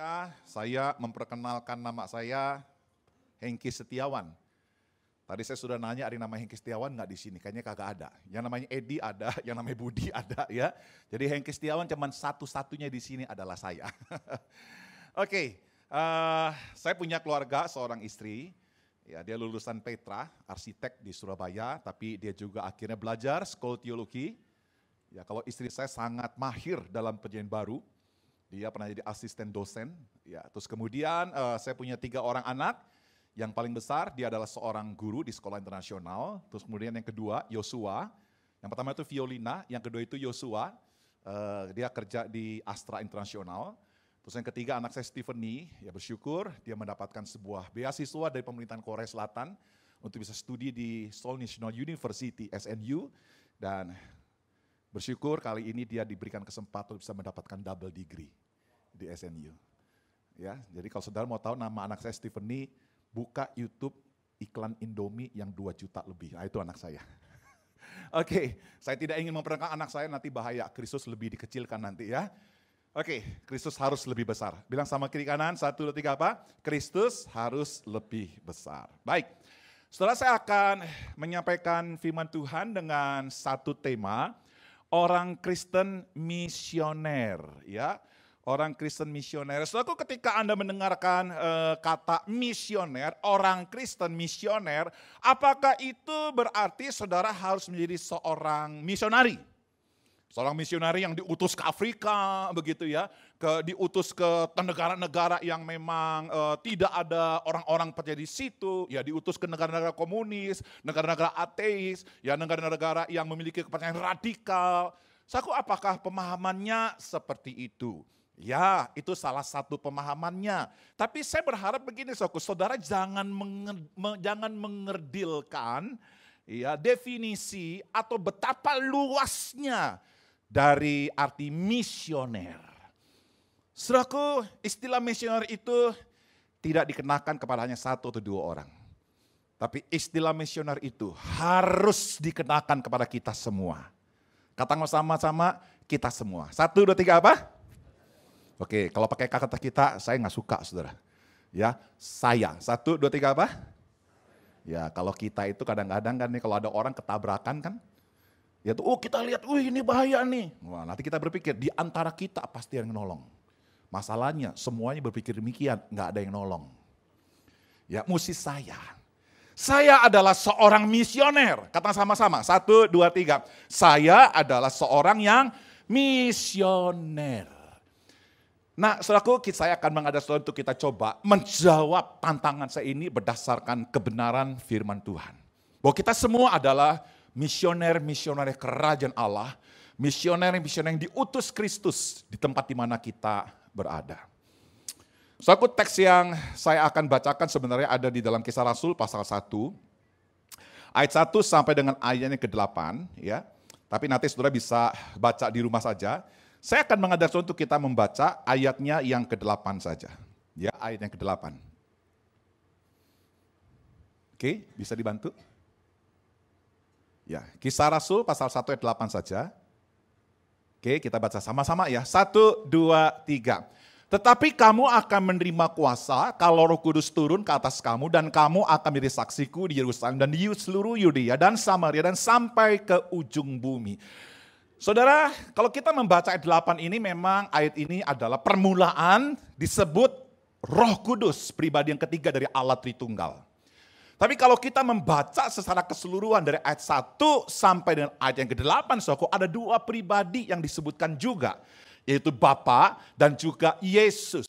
Ya, saya memperkenalkan nama saya Hengki Setiawan. Tadi saya sudah nanya ada yang namanya Hengki Setiawan nggak di sini? Kayaknya kagak ada. Yang namanya Edi ada, yang namanya Budi ada ya. Jadi Hengki Setiawan cuman satu-satunya di sini adalah saya. Oke, saya punya keluarga, seorang istri. Ya, dia lulusan Petra, arsitek di Surabaya, tapi dia juga akhirnya belajar sekolah teologi. Ya, kalau istri saya sangat mahir dalam penyajian baru. Dia pernah jadi asisten dosen. Ya, terus kemudian saya punya 3 orang anak. Yang paling besar dia adalah seorang guru di sekolah internasional. Terus kemudian yang kedua Yosua. Yang pertama itu Violina, yang kedua itu Yosua. Dia kerja di Astra Internasional. Terus yang ketiga anak saya Stephanie, ya bersyukur dia mendapatkan sebuah beasiswa dari pemerintahan Korea Selatan untuk bisa studi di Seoul National University SNU, dan bersyukur kali ini dia diberikan kesempatan untuk bisa mendapatkan double degree di SNU. Ya, jadi kalau saudara mau tahu nama anak saya Stephanie, buka YouTube iklan Indomie yang 2 juta lebih. Nah, itu anak saya. Oke, saya tidak ingin memperkenalkan anak saya, nanti bahaya. Kristus lebih dikecilkan nanti ya. Oke, Kristus harus lebih besar. Bilang sama kiri kanan, 1, 2, 3 apa? Kristus harus lebih besar. Baik, setelah saya akan menyampaikan firman Tuhan dengan satu tema, orang Kristen misioner, ya. Orang Kristen misioner. Saudaraku, ketika Anda mendengarkan kata misioner, orang Kristen misioner, apakah itu berarti saudara harus menjadi seorang misionari? Seorang misionari yang diutus ke Afrika, begitu ya, diutus ke negara-negara yang memang tidak ada orang-orang percaya di situ, ya diutus ke negara-negara komunis, negara-negara ateis, ya negara-negara yang memiliki kepercayaan radikal. Saudaraku, apakah pemahamannya seperti itu? Ya, itu salah satu pemahamannya. Tapi saya berharap begini, saudara jangan mengerdilkan ya definisi atau betapa luasnya dari arti misioner. Saudaraku, istilah misioner itu tidak dikenakan kepada hanya 1 atau 2 orang. Tapi istilah misioner itu harus dikenakan kepada kita semua. Katakan sama-sama, kita semua. 1, 2, 3 apa? Oke, kalau pakai kata kita, saya nggak suka, saudara. Ya, saya. 1, 2, 3 apa? Ya, kalau kita itu kadang-kadang kan nih, kalau ada orang ketabrakan kan, ya tuh, kita lihat, ini bahaya nih. Wah, nanti kita berpikir, di antara kita pasti yang nolong. Masalahnya, semuanya berpikir demikian, nggak ada yang nolong. Ya, mesti saya. Saya adalah seorang misioner. Kata sama-sama, 1, 2, 3. Saya adalah seorang yang misioner. Nah, saudaraku, saya akan mengajak saudara untuk kita coba menjawab tantangan saya ini berdasarkan kebenaran firman Tuhan. Bahwa kita semua adalah misioner-misioner kerajaan Allah, misioner-misioner yang diutus Kristus di tempat di mana kita berada. Saudaraku, teks yang saya akan bacakan sebenarnya ada di dalam Kisah Rasul pasal 1, ayat 1 sampai dengan ayatnya ke-8. Ya. Tapi nanti saudara bisa baca di rumah saja. Saya akan mengajak saudara untuk kita membaca ayatnya yang ke-8 saja. Ya, ayat yang ke-8. Oke, bisa dibantu? Ya, Kisah Rasul pasal 1 ayat 8 saja. Oke, kita baca sama-sama ya. 1, 2, 3. Tetapi kamu akan menerima kuasa kalau Roh Kudus turun ke atas kamu, dan kamu akan menjadi saksiku di Yerusalem dan di seluruh Yudea dan Samaria dan sampai ke ujung bumi. Saudara, kalau kita membaca ayat 8 ini, memang ayat ini adalah permulaan disebut Roh Kudus, pribadi yang ketiga dari Allah Tritunggal. Tapi kalau kita membaca secara keseluruhan dari ayat 1 sampai dengan ayat yang ke-8, saudara, ada 2 pribadi yang disebutkan juga, yaitu Bapa dan juga Yesus.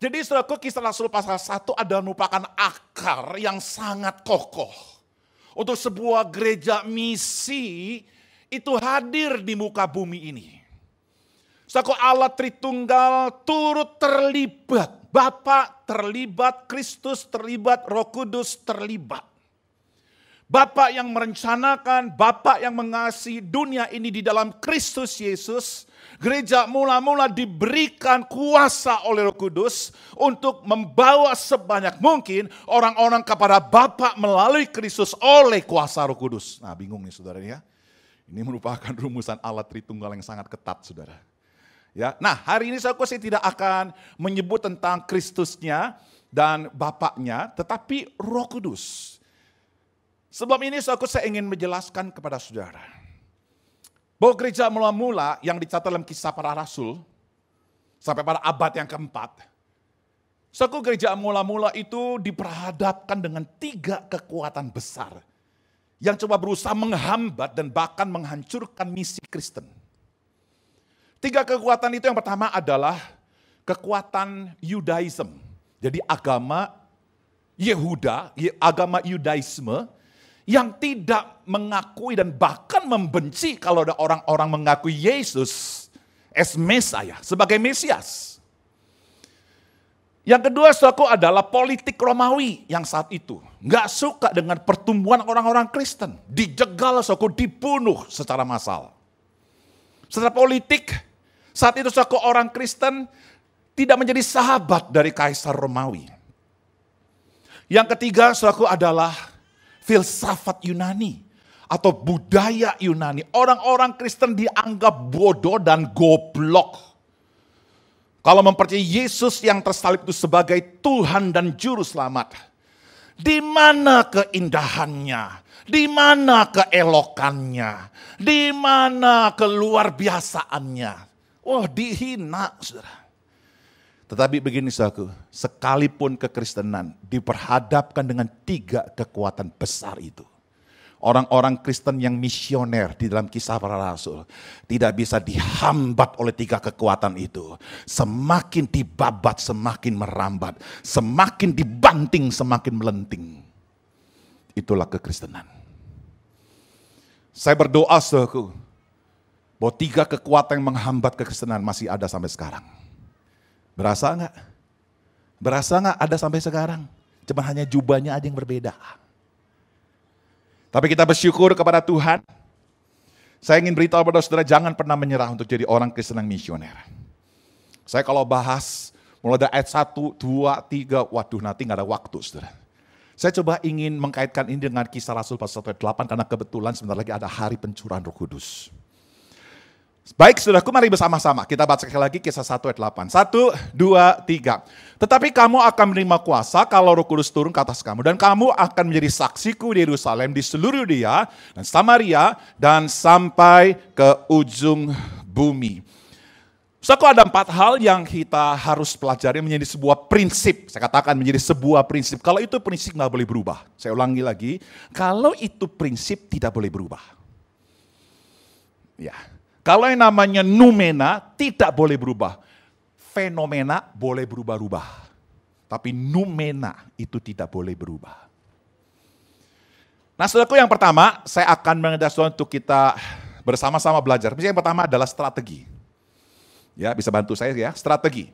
Jadi saudara, Kisah Rasul pasal 1 adalah merupakan akar yang sangat kokoh untuk sebuah gereja misi itu hadir di muka bumi ini. Saudara, Allah Tritunggal turut terlibat. Bapa terlibat, Kristus terlibat, Roh Kudus terlibat. Bapa yang merencanakan, Bapa yang mengasihi dunia ini di dalam Kristus Yesus. Gereja mula-mula diberikan kuasa oleh Roh Kudus untuk membawa sebanyak mungkin orang-orang kepada Bapa melalui Kristus oleh kuasa Roh Kudus. Nah, bingung nih saudara ya. Ini merupakan rumusan Allah Tritunggal yang sangat ketat, saudara. Ya, nah hari ini saya tidak akan menyebut tentang Kristusnya dan Bapaknya, tetapi Roh Kudus. Sebab ini saya ingin menjelaskan kepada saudara bahwa gereja mula-mula yang dicatat dalam Kisah Para Rasul sampai pada abad yang keempat, gereja mula-mula itu diperhadapkan dengan 3 kekuatan besar yang coba berusaha menghambat dan bahkan menghancurkan misi Kristen. 3 kekuatan itu, yang pertama adalah kekuatan Yudaism. Jadi agama Yehuda, agama Yudaisme yang tidak mengakui dan bahkan membenci kalau ada orang-orang mengakui Yesus as Mesias, sebagai Mesias. Yang kedua, adalah politik Romawi yang saat itu nggak suka dengan pertumbuhan orang-orang Kristen. Dijegal, dibunuh secara massal. Secara politik, saat itu orang Kristen tidak menjadi sahabat dari Kaisar Romawi. Yang ketiga, adalah filsafat Yunani atau budaya Yunani. Orang-orang Kristen dianggap bodoh dan goblok kalau mempercayai Yesus yang tersalib itu sebagai Tuhan dan Juru Selamat. Di mana keindahannya? Di mana keelokannya? Di mana keluar biasaannya? Wah, dihina, saudara. Tetapi begini, saudaraku, sekalipun kekristenan diperhadapkan dengan 3 kekuatan besar itu, orang-orang Kristen yang misioner di dalam Kisah Para Rasul tidak bisa dihambat oleh 3 kekuatan itu. Semakin dibabat, semakin merambat. Semakin dibanting, semakin melenting. Itulah kekristenan. Saya berdoa, saudaraku, bahwa 3 kekuatan yang menghambat kekristenan masih ada sampai sekarang. Berasa enggak? Berasa enggak ada sampai sekarang? Cuma hanya jubahnya aja yang berbeda. Tapi kita bersyukur kepada Tuhan. Saya ingin beritahu kepada saudara, jangan pernah menyerah untuk jadi orang Kristen yang misioner. Saya kalau bahas mulai dari ayat 1, 2, 3, waduh nanti nggak ada waktu, saudara. Saya coba ingin mengkaitkan ini dengan Kisah Rasul pasal 1 ayat 8 karena kebetulan sebentar lagi ada hari pencurahan Roh Kudus. Baik, saudaraku, mari bersama-sama kita baca sekali lagi Kisah 1 ayat 8. 1, 2, 3. Tetapi kamu akan menerima kuasa kalau Roh Kudus turun ke atas kamu. Dan kamu akan menjadi saksiku di Yerusalem, di seluruh Yudea dan Samaria, dan sampai ke ujung bumi. Saudaraku, ada 4 hal yang kita harus pelajari menjadi sebuah prinsip. Saya katakan menjadi sebuah prinsip. Kalau itu prinsip nggak boleh berubah. Saya ulangi lagi, kalau itu prinsip tidak boleh berubah. Ya. Kalau yang namanya noumena tidak boleh berubah. Fenomena boleh berubah-ubah. Tapi noumena itu tidak boleh berubah. Nah, saudaraku, yang pertama saya akan mengajak saudara untuk kita bersama-sama belajar. Yang pertama adalah strategi. Ya, bisa bantu saya ya, strategi.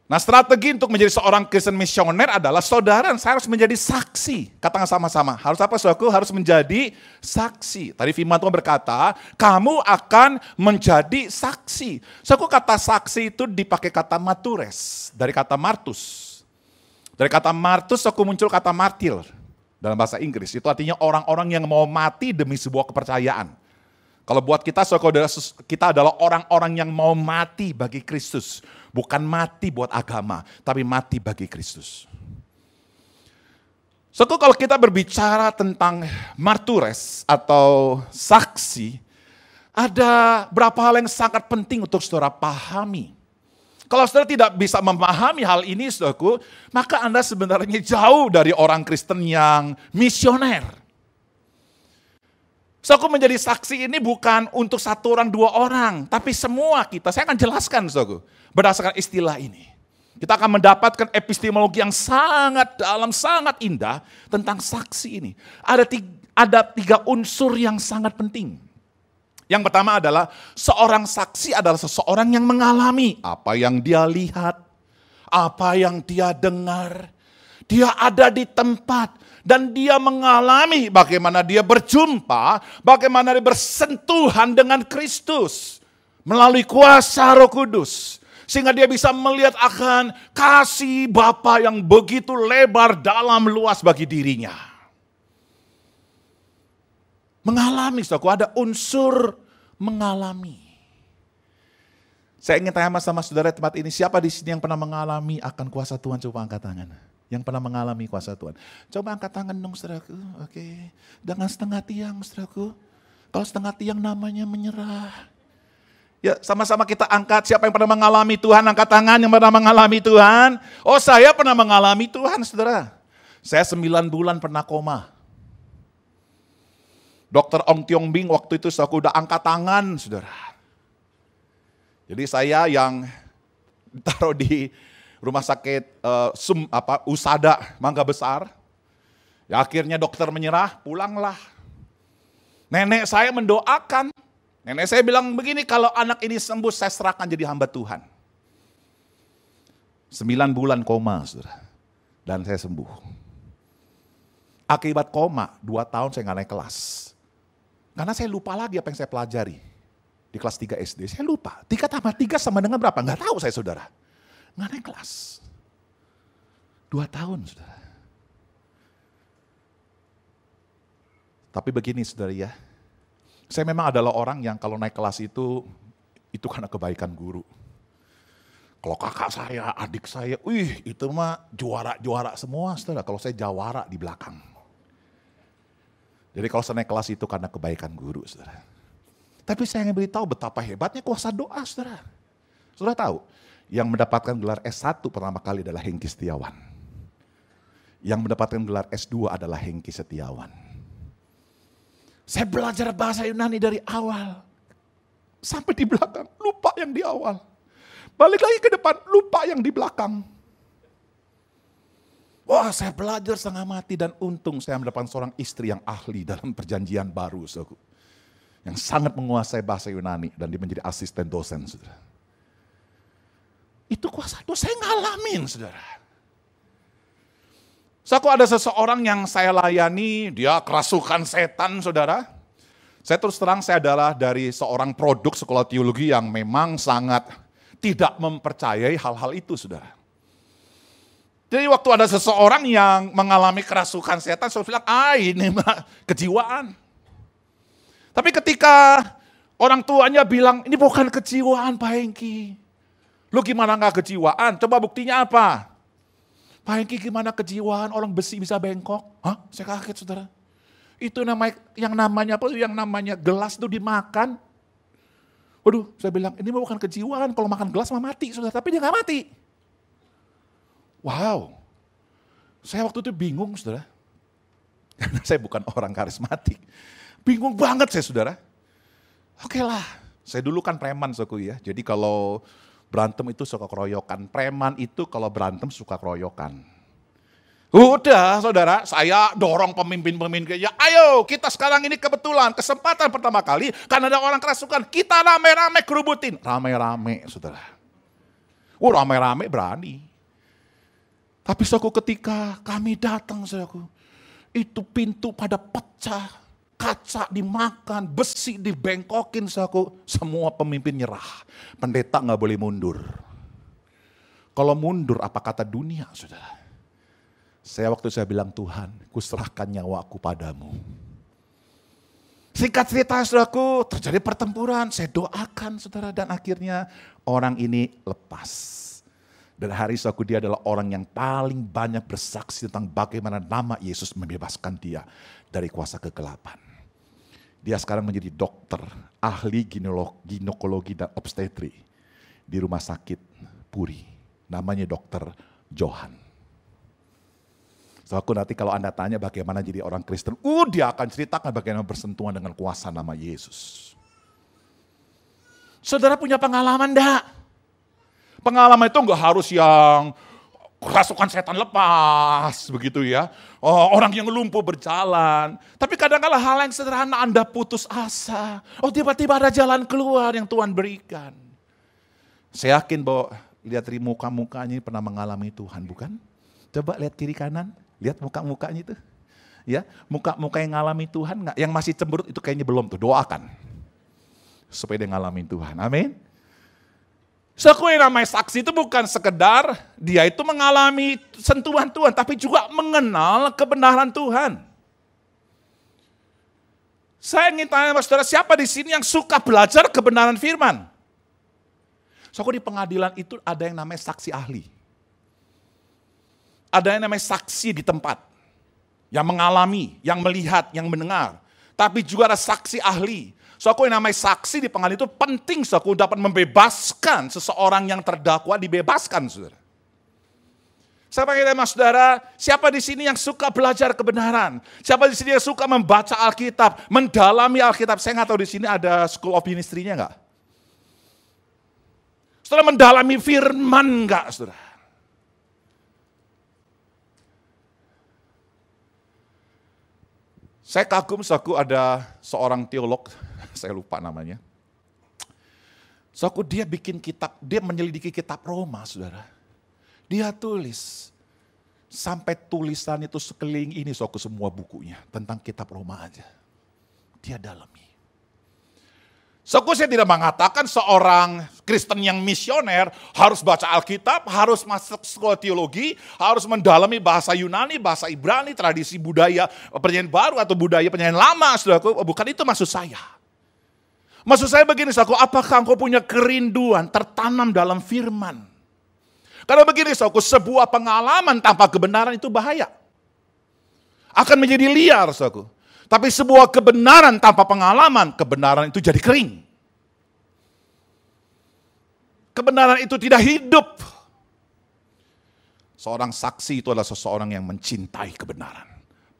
Nah, strategi untuk menjadi seorang Kristen misioner adalah saudara harus menjadi saksi. Katakan sama-sama, harus apa saudaraku? Harus menjadi saksi. Tadi firman Tuhan berkata, kamu akan menjadi saksi. Saudaraku, kata saksi itu dipakai kata martures, dari kata martus. Dari kata martus, saudaraku, muncul kata martir dalam bahasa Inggris. Itu artinya orang-orang yang mau mati demi sebuah kepercayaan. Kalau buat kita, saudara, kita adalah orang-orang yang mau mati bagi Kristus. Bukan mati buat agama, tapi mati bagi Kristus. Saudara, kalau kita berbicara tentang martures atau saksi, ada beberapa hal yang sangat penting untuk saudara pahami. Kalau saudara tidak bisa memahami hal ini, saudaraku, maka Anda sebenarnya jauh dari orang Kristen yang misioner. Saudaraku, menjadi saksi ini bukan untuk 1 orang, 2 orang, tapi semua kita. Saya akan jelaskan, saudaraku, berdasarkan istilah ini. Kita akan mendapatkan epistemologi yang sangat dalam, sangat indah tentang saksi ini. Ada 3 unsur yang sangat penting. Yang pertama adalah seorang saksi adalah seseorang yang mengalami apa yang dia lihat, apa yang dia dengar. Dia ada di tempat. Dan dia mengalami bagaimana dia berjumpa, bagaimana dia bersentuhan dengan Kristus melalui kuasa Roh Kudus. Sehingga dia bisa melihat akan kasih Bapa yang begitu lebar, dalam, luas bagi dirinya. Mengalami, saudaraku, ada unsur mengalami. Saya ingin tanya sama saudara tempat ini, siapa di sini yang pernah mengalami akan kuasa Tuhan? Coba angkat tangan. Yang pernah mengalami kuasa Tuhan. Coba angkat tangan dong saudaraku. Oke. Dengan setengah tiang saudaraku. Kalau setengah tiang namanya menyerah. Ya sama-sama kita angkat, siapa yang pernah mengalami Tuhan? Angkat tangan yang pernah mengalami Tuhan. Oh saya pernah mengalami Tuhan saudara. Saya 9 bulan pernah koma. Dokter Ong Tiong Bing waktu itu aku udah angkat tangan saudara. Jadi saya yang ditaruh di rumah sakit Usada, Mangga Besar. Ya akhirnya dokter menyerah, pulanglah. Nenek saya mendoakan. Nenek saya bilang begini, kalau anak ini sembuh saya serahkan jadi hamba Tuhan. 9 bulan koma, saudara. Dan saya sembuh. Akibat koma, 2 tahun saya nggak naik kelas. Karena saya lupa lagi apa yang saya pelajari. Di kelas 3 SD, saya lupa. 3 tambah 3 sama dengan berapa? Nggak tahu saya saudara. Nggak naik kelas. 2 tahun saudara. Tapi begini saudara ya. Saya memang adalah orang yang kalau naik kelas itu karena kebaikan guru. Kalau kakak saya, adik saya, itu mah juara-juara semua saudara. Kalau saya jawara di belakang. Jadi kalau saya naik kelas itu karena kebaikan guru saudara. Tapi saya ingin beritahu betapa hebatnya kuasa doa, saudara. Saudara tahu, yang mendapatkan gelar S1 pertama kali adalah Hengki Setiawan. Yang mendapatkan gelar S2 adalah Hengki Setiawan. Saya belajar bahasa Yunani dari awal. Sampai di belakang, lupa yang di awal. Balik lagi ke depan, lupa yang di belakang. Wah, saya belajar setengah mati dan untung saya mendapatkan seorang istri yang ahli dalam perjanjian baru, saudara. Yang sangat menguasai bahasa Yunani dan dia menjadi asisten dosen, saudara. Itu kuasa Tuhan, saya ngalamin, saudara. So, ada seseorang yang saya layani, dia kerasukan setan, saudara. Saya terus terang, saya adalah dari seorang produk sekolah teologi yang memang sangat tidak mempercayai hal-hal itu, saudara. Jadi waktu ada seseorang yang mengalami kerasukan setan, saya bilang, ini mah kejiwaan. Tapi ketika orang tuanya bilang, ini bukan kejiwaan Pak Hengki. Lu gimana gak kejiwaan? Coba buktinya apa? Pak Hengki gimana kejiwaan? Orang besi bisa bengkok? Hah? Saya kaget saudara. Itu yang namanya gelas itu dimakan. Waduh, saya bilang ini bukan kejiwaan. Kalau makan gelas mah mati saudara. Tapi dia gak mati. Wow. Saya waktu itu bingung saudara. Karena saya bukan orang karismatik. Bingung banget saya saudara. Oke lah, saya dulu kan preman suku ya. Jadi kalau berantem itu suka keroyokan. Preman itu kalau berantem suka keroyokan. Udah saudara, saya dorong pemimpin-pemimpin. Ayo kita sekarang ini kebetulan kesempatan pertama kali. Karena ada orang kerasukan, kita rame-rame kerubutin. Rame-rame saudara. Rame-rame berani. Tapi suatu ketika kami datang saudaraku. Itu pintu pada pecah. Kaca dimakan, besi dibengkokin, semua pemimpin nyerah. Pendeta gak boleh mundur. Kalau mundur apa kata dunia, saudara? Saya bilang Tuhan, kuserahkan nyawaku padamu. Singkat cerita saudaraku, terjadi pertempuran, saya doakan saudara dan akhirnya orang ini lepas. Dan hari saudaraku dia adalah orang yang paling banyak bersaksi tentang bagaimana nama Yesus membebaskan dia dari kuasa kegelapan. Dia sekarang menjadi dokter, ahli ginekologi dan obstetri di rumah sakit Puri. Namanya Dokter Johan. So aku nanti kalau Anda tanya bagaimana jadi orang Kristen, dia akan ceritakan bagaimana bersentuhan dengan kuasa nama Yesus. Saudara punya pengalaman enggak? Pengalaman itu enggak harus yang kerasukan setan lepas, begitu ya. Orang yang lumpuh berjalan. Tapi kadang-kadang hal yang sederhana Anda putus asa. Tiba-tiba ada jalan keluar yang Tuhan berikan. Saya yakin bahwa lihat dari muka-mukanya ini pernah mengalami Tuhan, bukan? Coba lihat kiri kanan, lihat muka-mukanya itu. Ya, muka-muka yang ngalami Tuhan enggak? Yang masih cemberut itu kayaknya belum tuh, doakan. Supaya dia ngalamin Tuhan, amin. Yang namanya saksi itu bukan sekedar dia itu mengalami sentuhan Tuhan, tapi juga mengenal kebenaran Tuhan. Saya ingin tanya saudara, siapa di sini yang suka belajar kebenaran firman? Saudara, di pengadilan itu ada yang namanya saksi ahli. Ada yang namanya saksi di tempat. Yang mengalami, yang melihat, yang mendengar. Tapi juga ada saksi ahli. Saudara, yang namanya saksi di pengadilan itu penting, saudara, dapat membebaskan seseorang yang terdakwa, dibebaskan, saudara. Saya panggil sama saudara, siapa di sini yang suka belajar kebenaran? Siapa di sini yang suka membaca Alkitab, mendalami Alkitab? Saya nggak tahu di sini ada School of Ministry-nya nggak? Saudara mendalami firman nggak, saudara? Saya kagum, saudaraku, ada seorang teolog, saya lupa namanya. Saudaraku, dia bikin kitab, dia menyelidiki kitab Roma, saudara. Dia tulis, sampai tulisan itu sekeliling ini, saudaraku, semua bukunya tentang kitab Roma aja. Dia dalami. Saudaraku, saya tidak mengatakan seorang Kristen yang misioner harus baca Alkitab, harus masuk sekolah teologi, harus mendalami bahasa Yunani, bahasa Ibrani, tradisi budaya perjanjian baru atau budaya perjanjian lama, saudaraku. Bukan itu maksud saya. Maksud saya begini, saudaraku, apakah engkau punya kerinduan tertanam dalam firman? Karena begini, saudaraku, sebuah pengalaman tanpa kebenaran itu bahaya. Akan menjadi liar, saudaraku. Tapi sebuah kebenaran tanpa pengalaman, kebenaran itu jadi kering. Kebenaran itu tidak hidup. Seorang saksi itu adalah seseorang yang mencintai kebenaran.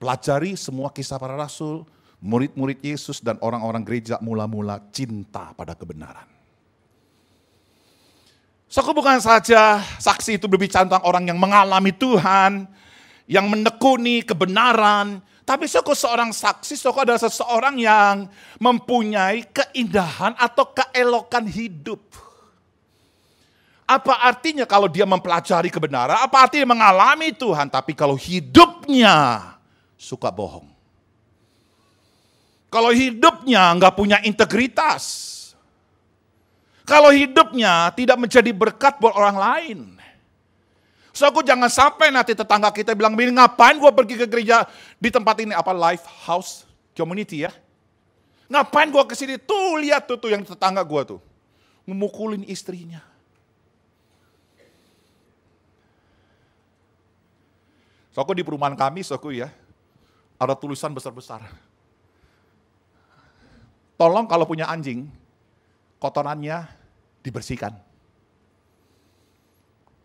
Pelajari semua kisah para rasul, murid-murid Yesus dan orang-orang gereja mula-mula cinta pada kebenaran. Bukan saja saksi itu berbicara tentang orang yang mengalami Tuhan, yang menekuni kebenaran, tapi seorang saksi adalah seseorang yang mempunyai keindahan atau keelokan hidup. Apa artinya kalau dia mempelajari kebenaran? Apa artinya mengalami Tuhan, tapi kalau hidupnya suka bohong? Kalau hidupnya nggak punya integritas, kalau hidupnya tidak menjadi berkat buat orang lain. Aku jangan sampai nanti tetangga kita bilang, ngapain gue pergi ke gereja di tempat ini, apa life house community ya. Ngapain gue ke sini, tuh lihat tuh yang tetangga gue tuh. Memukulin istrinya. Aku di perumahan kami, ya, ada tulisan besar-besar. Tolong kalau punya anjing, kotorannya dibersihkan.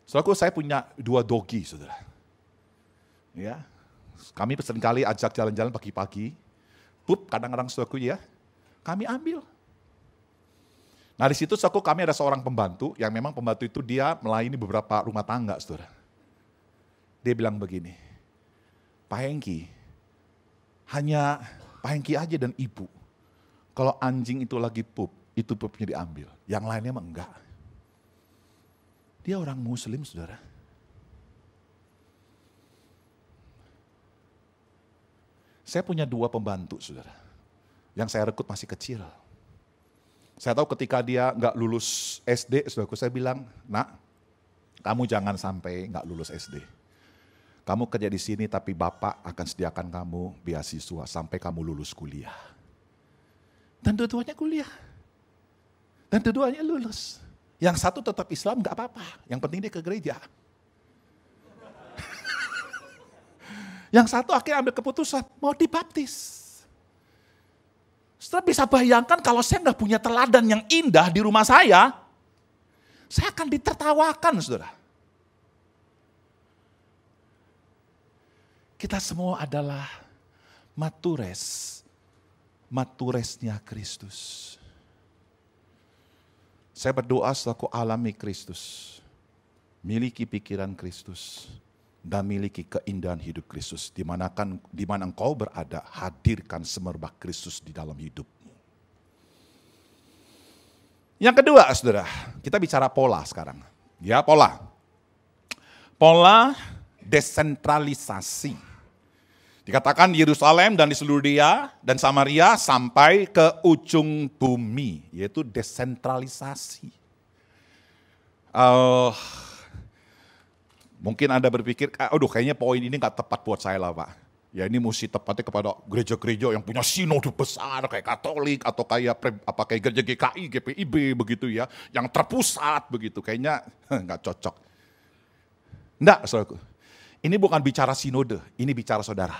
Saya punya 2 dogi, saudara. Ya, kami seringkali ajak jalan-jalan pagi-pagi. Kadang-kadang saudaraku ya, kami ambil. Nah di situ kami ada seorang pembantu, yang memang pembantu itu dia melayani beberapa rumah tangga, saudara. Dia bilang begini, Pak Hengki, hanya Pak Hengki aja dan ibu, kalau anjing itu lagi itu pupnya diambil. Yang lainnya mah enggak. Dia orang muslim, saudara. Saya punya 2 pembantu, saudara. Yang saya rekrut masih kecil. Saya tahu ketika dia enggak lulus SD, saudaraku, saya bilang, nak, kamu jangan sampai enggak lulus SD. Kamu kerja di sini tapi Bapak akan sediakan kamu beasiswa sampai kamu lulus kuliah. Dan dua-duanya kuliah. Dan keduanya lulus. Yang satu tetap Islam gak apa-apa. Yang penting dia ke gereja. Yang satu akhirnya ambil keputusan mau dibaptis. Setelah bisa bayangkan kalau saya gak punya teladan yang indah di rumah saya akan ditertawakan, saudara. Kita semua adalah maturesnya Kristus. Saya berdoa setelah aku alami Kristus, miliki pikiran Kristus, dan miliki keindahan hidup Kristus. Di mana engkau berada, hadirkan semerbak Kristus di dalam hidupmu. Yang kedua, saudara, kita bicara pola sekarang. Ya, pola. Pola desentralisasi. Dikatakan di Yerusalem dan di seluruh Dia dan Samaria sampai ke ujung bumi, yaitu desentralisasi. Mungkin Anda berpikir, aduh kayaknya poin ini gak tepat buat saya lah Pak. Ya ini mesti tepatnya kepada gereja-gereja yang punya sinode besar kayak Katolik atau kayak kayak gereja GKI, GPIB begitu ya, yang terpusat begitu. Kayaknya nggak cocok. Enggak, saudaraku. Ini bukan bicara sinode, ini bicara saudara.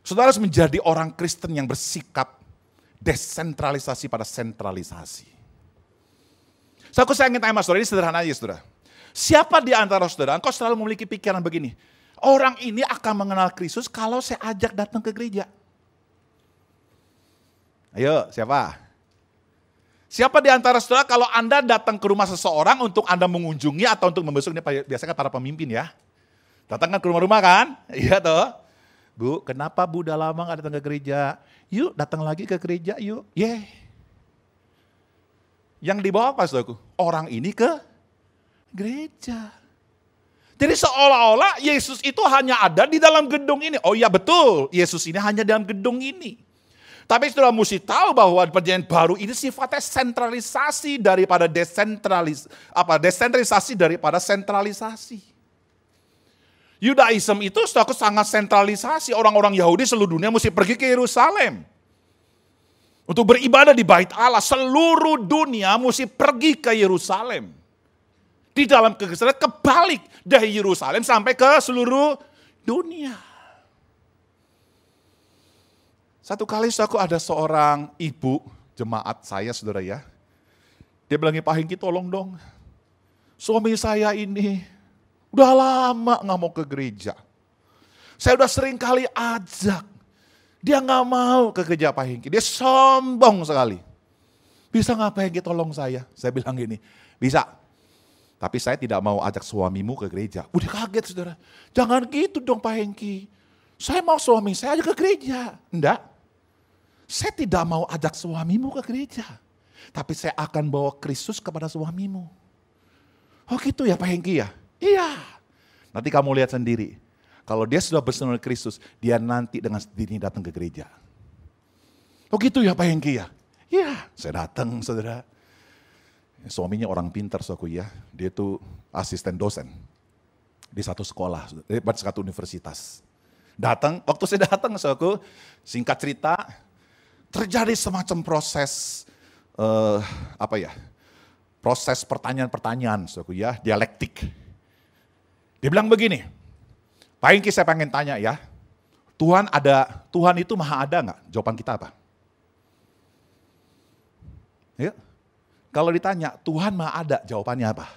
Saudara harus menjadi orang Kristen yang bersikap desentralisasi pada sentralisasi. Saya ingin tanya mas saudara, ini sederhana aja saudara. Siapa di antara saudara, engkau selalu memiliki pikiran begini, orang ini akan mengenal Kristus kalau saya ajak datang ke gereja. Ayo, siapa? Siapa di antara saudara kalau Anda datang ke rumah seseorang untuk Anda mengunjungi atau untuk membesuk, ini biasanya para pemimpin ya. Datang kan ke rumah-rumah kan? Iya toh. Bu, kenapa Bu udah lama gak datang ke gereja? Yuk datang lagi ke gereja yuk. Yang dibawa apa saudaraku? Orang ini ke gereja. Jadi seolah-olah Yesus itu hanya ada di dalam gedung ini. Oh iya betul, Yesus ini hanya dalam gedung ini. Tapi saudara mesti tahu bahwa perjanjian baru ini sifatnya sentralisasi daripada desentralisasi daripada sentralisasi. Yudaism itu saudara sangat sentralisasi. Orang-orang Yahudi seluruh dunia mesti pergi ke Yerusalem untuk beribadah di Bait Allah. Seluruh dunia mesti pergi ke Yerusalem. Di dalam kegeseran kebalik dari Yerusalem sampai ke seluruh dunia. Satu kali aku ada seorang ibu jemaat saya saudara ya. Dia bilang, Pak Hengki tolong dong. Suami saya ini udah lama gak mau ke gereja. Saya udah sering kali ajak. Dia gak mau ke gereja Pak Hengki. Dia sombong sekali. Bisa gak Pak Hengki tolong saya? Saya bilang gini, bisa. Tapi saya tidak mau ajak suamimu ke gereja. Udah kaget saudara. Jangan gitu dong Pak Hengki. Saya mau suami saya ajak ke gereja. Enggak. Saya tidak mau ajak suamimu ke gereja. Tapi saya akan bawa Kristus kepada suamimu. Oh gitu ya Pak Hengki ya? Iya. Nanti kamu lihat sendiri. Kalau dia sudah bersama Kristus, dia nanti dengan sendirinya datang ke gereja. Oh gitu ya Pak Hengki ya? Iya. Saya datang saudara. Suaminya orang pintar saudaraku ya. Dia tuh asisten dosen. Di satu sekolah, di satu universitas. Datang, waktu saya datang saudaraku, singkat cerita, terjadi semacam proses proses pertanyaan-pertanyaan, saudaraku ya, dialektik. Dia bilang begini, Pak Hengki saya pengen tanya ya, Tuhan itu maha ada nggak? Jawaban kita apa? Ya, kalau ditanya Tuhan maha ada, jawabannya apa?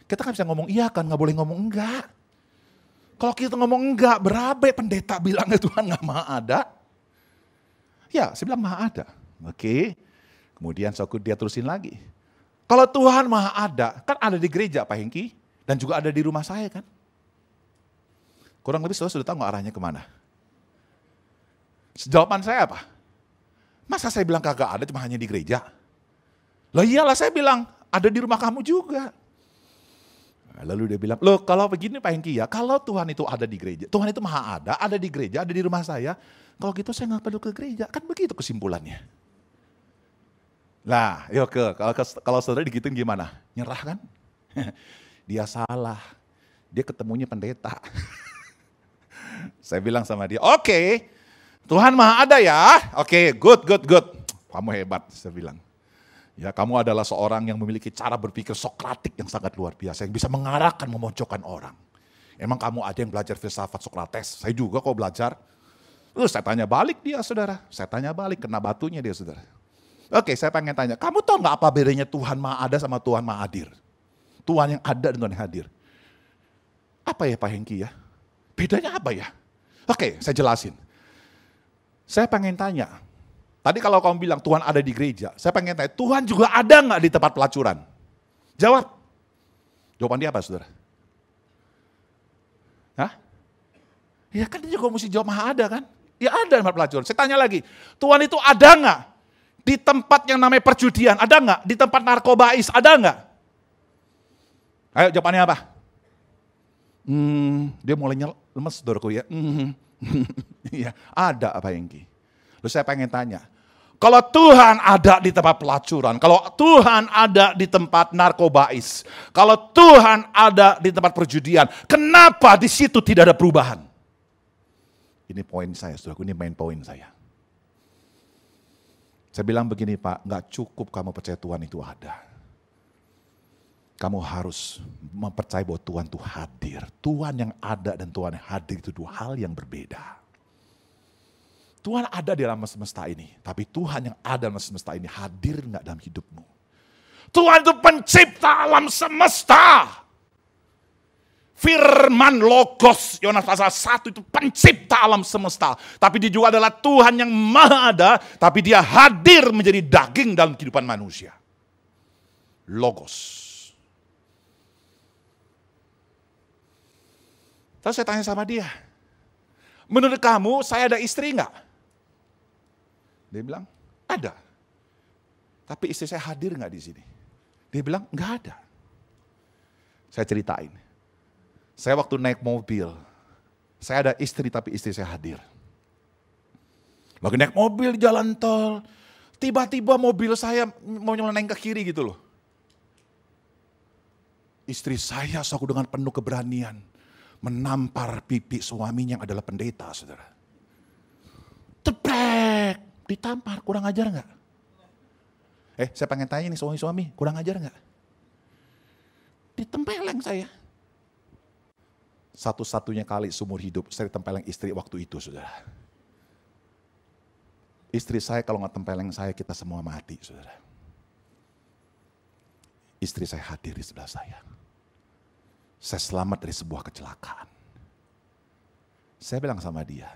Kita kan bisa ngomong iya kan, nggak boleh ngomong enggak. Kalau kita ngomong enggak, berabe pendeta bilangnya Tuhan nggak maha ada? Ya, saya bilang maha ada. Oke. Kemudian dia terusin lagi. Kalau Tuhan maha ada, kan ada di gereja Pak Hengki. Dan juga ada di rumah saya kan. Kurang lebih saudara sudah tahu nggak arahnya kemana? Jawaban saya apa? Masa saya bilang kagak ada cuma hanya di gereja? Lah iyalah saya bilang, ada di rumah kamu juga. Lalu dia bilang, loh kalau begini Pak Hengki ya, kalau Tuhan itu ada di gereja, Tuhan itu maha ada di gereja, ada di rumah saya, kalau gitu saya nggak perlu ke gereja, kan begitu kesimpulannya. Nah, yuk kalau saudara digituin gimana? Nyerah kan? Dia salah, dia ketemunya pendeta. Saya bilang sama dia, oke, Tuhan maha ada ya, oke, good, kamu hebat, saya bilang. Ya, kamu adalah seorang yang memiliki cara berpikir Sokratik yang sangat luar biasa, yang bisa mengarahkan, memojokkan orang. Emang kamu ada yang belajar filsafat Sokrates? Saya juga kok belajar. Saya tanya balik dia saudara, saya tanya balik, kena batunya dia saudara. Oke, saya pengen tanya, kamu tahu nggak apa bedanya Tuhan maha ada sama Tuhan maha hadir? Tuhan yang ada dan Tuhan yang hadir. Apa ya Pak Hengki ya? Bedanya apa ya? Oke, saya jelasin. Saya pengen tanya, tadi kalau kamu bilang Tuhan ada di gereja, saya pengen tanya, Tuhan juga ada nggak di tempat pelacuran? Jawab. Jawaban dia apa saudara? Hah? Ya kan dia juga mesti jawab maha ada kan? Ya ada di tempat pelacuran. Saya tanya lagi, Tuhan itu ada nggak di tempat yang namanya perjudian? Ada nggak? Di tempat narkobais? Ada nggak? Ayo jawabannya apa? Dia mulai lemes saudaraku ya. Ya, ada Pak Hengki. Lalu saya pengen tanya, kalau Tuhan ada di tempat pelacuran, kalau Tuhan ada di tempat narkobais, kalau Tuhan ada di tempat perjudian, kenapa di situ tidak ada perubahan? Ini poin saya, saudaraku, ini main poin saya. Saya bilang begini Pak, gak cukup kamu percaya Tuhan itu ada. Kamu harus mempercayai bahwa Tuhan itu hadir. Tuhan yang ada dan Tuhan yang hadir itu dua hal yang berbeda. Tuhan ada di alam semesta ini, tapi Tuhan yang ada dalam semesta ini hadir gak dalam hidupmu? Tuhan itu pencipta alam semesta. Firman Logos, Yohanes pasal 1 itu pencipta alam semesta. Tapi dia juga adalah Tuhan yang maha ada, tapi dia hadir menjadi daging dalam kehidupan manusia. Logos. Terus saya tanya sama dia, menurut kamu saya ada istri enggak? Dia bilang, ada. Tapi istri saya hadir enggak di sini? Dia bilang, enggak ada. Saya ceritain. Saya waktu naik mobil, saya ada istri tapi istri saya hadir. Lagi naik mobil di jalan tol, tiba-tiba mobil saya mau nyeloneng ke kiri gitu loh. Istri saya suatu dengan penuh keberanian menampar pipi suaminya yang adalah pendeta, saudara. Teprek, ditampar, kurang ajar enggak? Saya pengen tanya nih suami-suami, kurang ajar enggak? Ditempeleng saya. Satu-satunya kali seumur hidup saya ditempeleng istri waktu itu, saudara. Istri saya kalau nggak tempeleng saya, kita semua mati, saudara. Istri saya hadir di sebelah saya. Saya selamat dari sebuah kecelakaan. Saya bilang sama dia,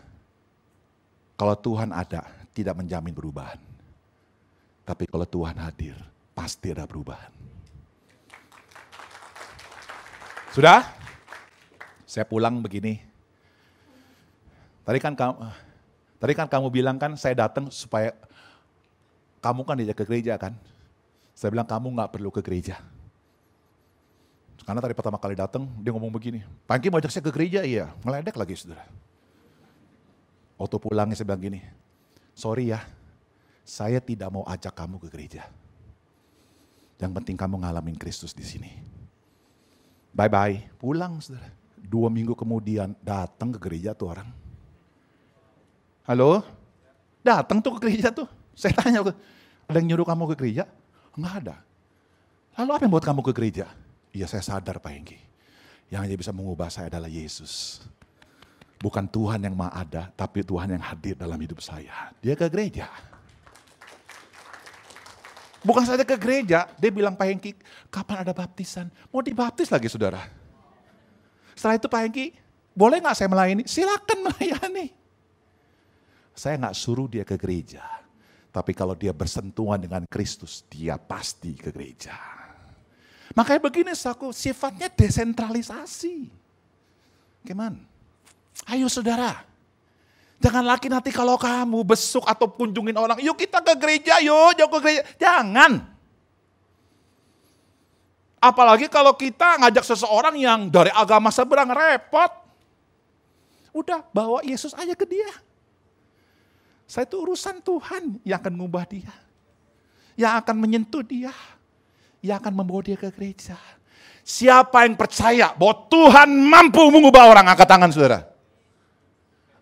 kalau Tuhan ada, tidak menjamin perubahan. Tapi kalau Tuhan hadir, pasti ada perubahan. Sudah? Saya pulang begini. Tadi kan kamu bilang kan saya datang supaya kamu kan diajak ke gereja kan. Saya bilang kamu nggak perlu ke gereja. Karena tadi pertama kali datang dia ngomong begini, Pak Hengki mau ajak saya ke gereja? Iya, ngeledek lagi saudara. Waktu pulangnya saya bilang gini, sorry ya, saya tidak mau ajak kamu ke gereja. Yang penting kamu ngalamin Kristus di sini. Bye-bye, pulang saudara. 2 minggu kemudian datang ke gereja tuh orang. Halo? Datang tuh ke gereja tuh. Saya tanya, ada yang nyuruh kamu ke gereja? Enggak ada. Lalu apa yang buat kamu ke gereja? Iya saya sadar Pak Hengki. Yang hanya bisa mengubah saya adalah Yesus. Bukan Tuhan yang maha ada, tapi Tuhan yang hadir dalam hidup saya. Dia ke gereja. Bukan saja ke gereja, dia bilang Pak Hengki, kapan ada baptisan? Mau dibaptis lagi saudara. Setelah itu Pak Hengki, boleh gak saya melayani? Silakan melayani. Saya gak suruh dia ke gereja. Tapi kalau dia bersentuhan dengan Kristus, dia pasti ke gereja. Makanya begini sifatnya desentralisasi. Gimana? Ayo saudara. Jangan lagi nanti kalau kamu besuk atau kunjungin orang, yuk kita ke gereja, yuk ke gereja. Jangan. Apalagi kalau kita ngajak seseorang yang dari agama seberang, repot. Udah bawa Yesus aja ke dia. Saya itu urusan Tuhan yang akan mengubah dia. Yang akan menyentuh dia. Yang akan membawa dia ke gereja. Siapa yang percaya bahwa Tuhan mampu mengubah orang, angkat tangan saudara.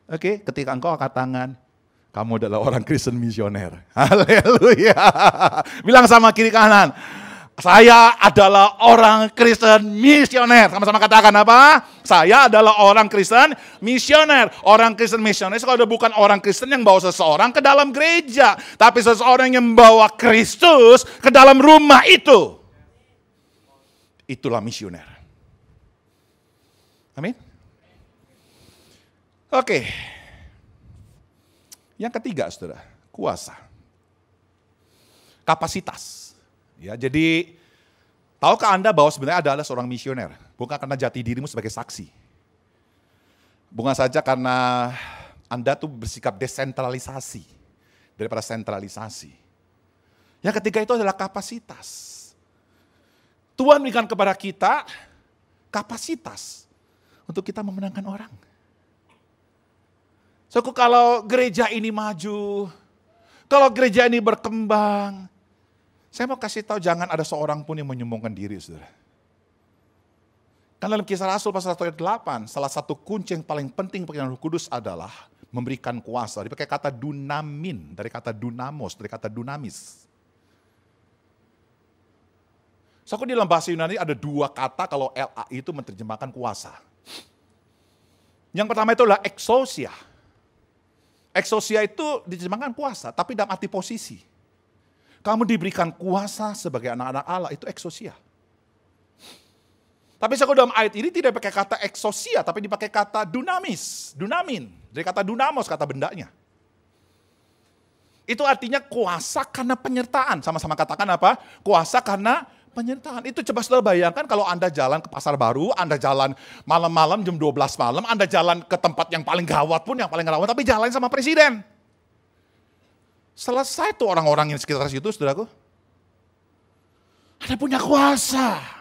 Oke, ketika engkau angkat tangan, kamu adalah orang Kristen misioner. Haleluya. Bilang sama kiri kanan, saya adalah orang Kristen misioner. Sama-sama katakan apa? Saya adalah orang Kristen misioner. Orang Kristen misioner kalau bukan orang Kristen yang bawa seseorang ke dalam gereja. Tapi seseorang yang membawa Kristus ke dalam rumah itu. Itulah misioner. Amin. Oke. Yang ketiga saudara, kuasa. Kapasitas. Ya, jadi tahukah Anda bahwa sebenarnya adalah seorang misioner? Bukan karena jati dirimu sebagai saksi. Bukan saja karena Anda tuh bersikap desentralisasi daripada sentralisasi. Yang ketiga itu adalah kapasitas. Tuhan berikan kepada kita kapasitas untuk kita memenangkan orang. So, kalau gereja ini maju, kalau gereja ini berkembang, saya mau kasih tahu jangan ada seorang pun yang menyombongkan diri, saudara. Karena dalam Kisah Rasul pasal 1 ayat 8, salah satu kunci yang paling penting pekerjaan Roh Kudus adalah memberikan kuasa. Dipakai kata dunamin, dari kata dunamos, dari kata dunamis. So, di dalam bahasa Yunani ada dua kata kalau LA itu menerjemahkan kuasa. Yang pertama itu adalah exousia. Exousia itu diterjemahkan kuasa, tapi dalam arti posisi. Kamu diberikan kuasa sebagai anak-anak Allah, itu exousia. Tapi dalam ayat ini tidak pakai kata exousia, tapi dipakai kata dunamis, dunamin. Dari kata dunamos, kata bendanya. Itu artinya kuasa karena penyertaan. Sama-sama katakan apa? Kuasa karena penyertaan. Itu coba saudara bayangkan kalau Anda jalan ke pasar baru, Anda jalan malam-malam jam 12 malam, Anda jalan ke tempat yang paling gawat pun, yang paling rawan, tapi jalan sama presiden. Selesai tuh orang-orang yang sekitar situ, saudaraku. Ada punya kuasa.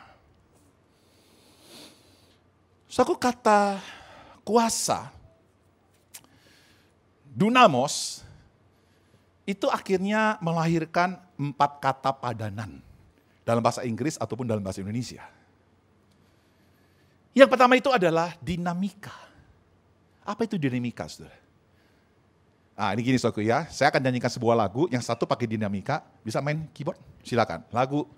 Suatu kata kuasa, dunamos, itu akhirnya melahirkan 4 kata padanan. Dalam bahasa Inggris ataupun dalam bahasa Indonesia. Yang pertama itu adalah dinamika. Apa itu dinamika, saudara? Nah, ini gini saudaraku ya, saya akan nyanyikan sebuah lagu, yang satu pakai dinamika, bisa main keyboard? Silakan. Lagu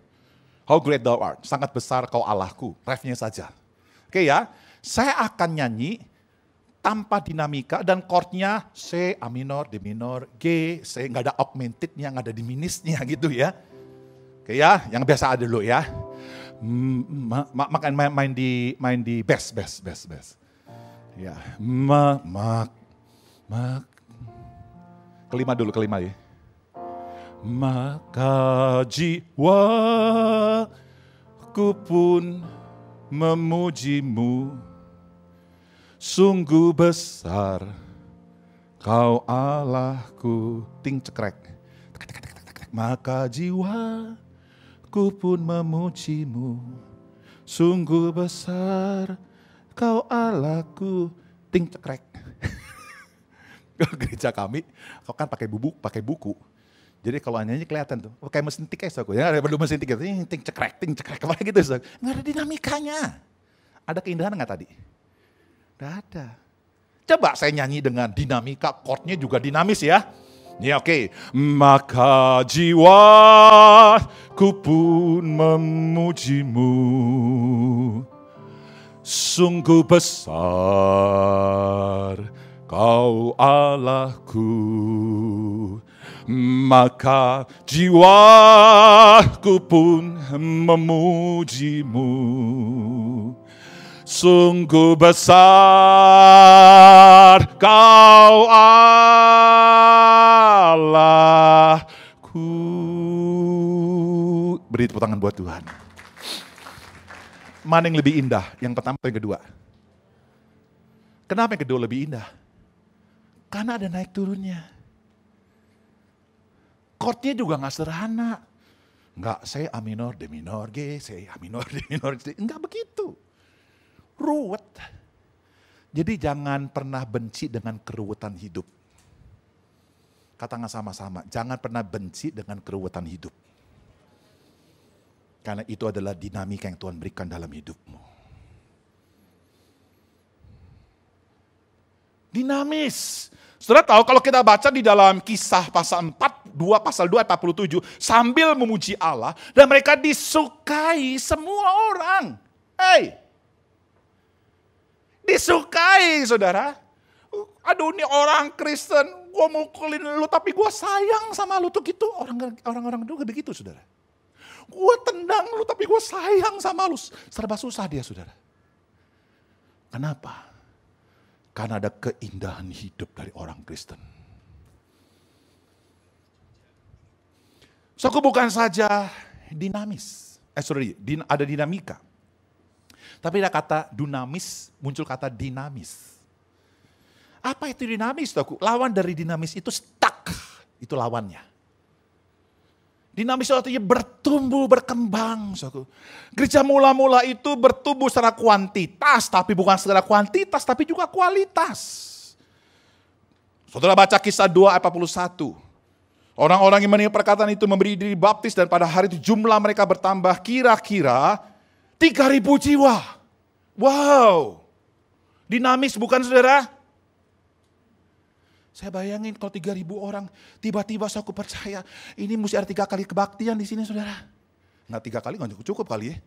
How Great Thou Art, sangat besar kau Allahku, refnya saja. Oke ya, saya akan nyanyi tanpa dinamika dan chordnya C, A minor, D minor, G, C, nggak ada augmentednya, nggak ada diminisnya gitu ya. Oke ya, yang biasa ada dulu ya. Main di bass. Ya, kelima dulu, kelima ya. Maka jiwaku pun memujimu, sungguh besar kau Allahku. Ting cekrek. Maka jiwaku pun memujimu, sungguh besar kau Allahku. Ting cekrek. Gereja kami, kau kan pakai buku. Jadi kalau nyanyi kelihatan tuh, kayak mesin tik ya, ya ada mesin tik gitu, ting cekrek, kemana gitu, so. Nggak ada dinamikanya. Ada keindahan nggak tadi? Nggak ada. Coba saya nyanyi dengan dinamika, chordnya juga dinamis ya. Ya oke. Maka jiwaku pun memujimu, sungguh besar kau Allahku. Maka jiwaku pun memujimu, sungguh besar kau Allahku. Beri tepuk tangan buat Tuhan. Mana yang lebih indah? Yang pertama atau yang kedua? Kenapa yang kedua lebih indah? Karena ada naik turunnya. Chordnya juga gak sederhana. Enggak, C, A minor, D minor, G, C, A minor, D minor, C. Enggak begitu. Ruwet. Jadi jangan pernah benci dengan keruwetan hidup. Katakan sama-sama, jangan pernah benci dengan keruwetan hidup. Karena itu adalah dinamika yang Tuhan berikan dalam hidupmu. Dinamis. Saudara tahu kalau kita baca di dalam Kisah pasal 2 ayat 47, sambil memuji Allah dan mereka disukai semua orang. Hey, disukai saudara. Aduh ini orang Kristen, gue mukulin lu tapi gue sayang sama lu tuh gitu. Orang-orang juga begitu saudara. Gue tendang lu tapi gue sayang sama lu. Serba susah dia saudara. Kenapa? Karena ada keindahan hidup dari orang Kristen. So, bukan saja dinamis. Ada dinamika. Tapi ada kata dunamis, muncul kata dinamis. Apa itu dinamis? Lawan dari dinamis itu stuck. Itu lawannya. Dinamis itu artinya bertumbuh, berkembang. Gereja mula-mula itu bertumbuh secara kuantitas, tapi bukan secara kuantitas, tapi juga kualitas. Saudara baca Kisah 2 ayat 41. Orang-orang yang menerima perkataan itu memberi diri baptis dan pada hari itu jumlah mereka bertambah kira-kira 3.000 jiwa. Wow. Dinamis bukan saudara? Saya bayangin kalau 3.000 orang, tiba-tiba aku percaya, ini mesti ada 3 kali kebaktian di sini saudara. Nggak 3 kali, nggak cukup kali ya.